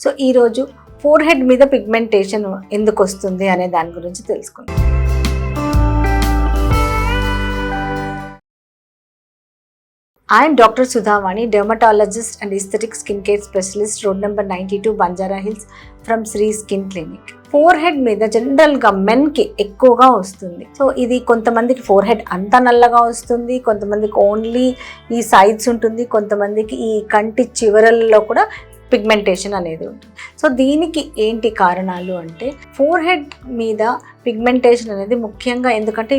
So ఈరోజు four head మీద pigmentation ఎందుకు వస్తుంది అనే దాని గురించి తెలుసుకుందాం. I am Dr. Sudhavani, dermatologist and aesthetic skincare specialist, road number 92, Banjara Hills, from Sri Skin Clinic. Four head మీద జనరల్గా మెన్కి ఎక్కువగా వస్తుంది. సో ఇది కొంతమందికి ఫోర్ హెడ్ అంతా నల్లగా వస్తుంది, కొంతమందికి ఓన్లీ ఈ సైడ్స్ ఉంటుంది, కొంతమందికి ఈ కంటి చివరల్లో కూడా పిగ్మెంటేషన్ అనేది ఉంటుంది. సో దీనికి ఏంటి కారణాలు అంటే, ఫోర్ హెడ్ మీద పిగ్మెంటేషన్ అనేది ముఖ్యంగా ఎందుకంటే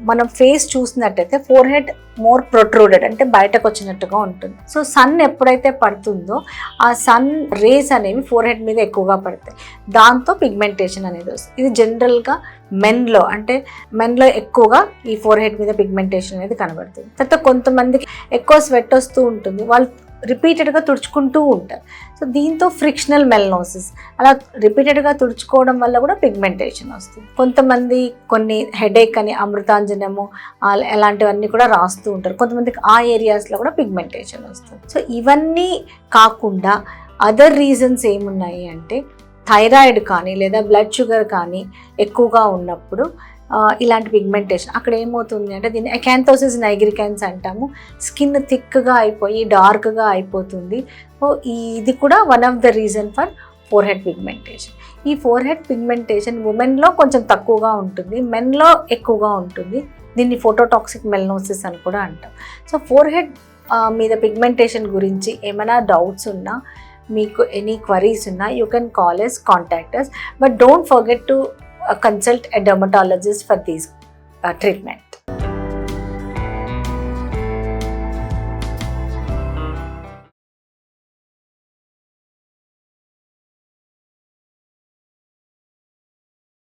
మనం ఫేస్ చూసినట్టయితే ఫోర్ హెడ్ మోర్ ప్రొట్రూడెడ్ అంటే బయటకు వచ్చినట్టుగా ఉంటుంది. సో సన్ ఎప్పుడైతే పడుతుందో ఆ సన్ రేస్ అనేవి ఫోర్ హెడ్ మీద ఎక్కువగా పడతాయి, దాంతో పిగ్మెంటేషన్ అనేది వస్తుంది. ఇది జనరల్గా మెన్లో ఎక్కువగా ఈ ఫోర్ హెడ్ మీద పిగ్మెంటేషన్ అనేది కనబడుతుంది. తర్వాత కొంతమందికి ఎక్కువ స్వెట్ వస్తూ ఉంటుంది, వాళ్ళు రిపీటెడ్గా తుడుచుకుంటూ ఉంటారు. సో దీంతో ఫ్రిక్షనల్ మెలనోసిస్, అలా రిపీటెడ్గా తుడుచుకోవడం వల్ల కూడా పిగ్మెంటేషన్ వస్తుంది. కొంతమంది కొన్ని హెడేక్ అని అమృతాంజనము అలాంటివన్నీ కూడా రాస్తూ ఉంటారు, కొంతమందికి ఆ ఏరియాస్లో కూడా పిగ్మెంటేషన్ వస్తుంది. సో ఇవన్నీ కాకుండా అదర్ రీజన్స్ ఏమున్నాయి అంటే, థైరాయిడ్ కానీ లేదా బ్లడ్ షుగర్ కానీ ఎక్కువగా ఉన్నప్పుడు ఇలాంటి పిగ్మెంటేషన్ అక్కడ ఏమవుతుంది అంటే, దీన్ని అకాంతోసిస్ నైగ్రికన్స్ అంటాము. స్కిన్ థిక్గా అయిపోయి డార్క్గా అయిపోతుంది. సో ఇది కూడా one of the reason for four head pigmentation. ఈ ఫోర్ హెడ్ పిగ్మెంటేషన్ ఉమెన్లో కొంచెం తక్కువగా ఉంటుంది, మెన్లో ఎక్కువగా ఉంటుంది. దీన్ని ఫోటోటాక్సిక్ మెలనోసిస్ అని కూడా అంటాం. సో ఫోర్ హెడ్ మీద పిగ్మెంటేషన్ గురించి ఏమైనా డౌట్స్ ఉన్నా, మీకు ఎనీ క్వరీస్ ఉన్నా, you can call us, contact us, but don't forget to consult a dermatologist for this treatment.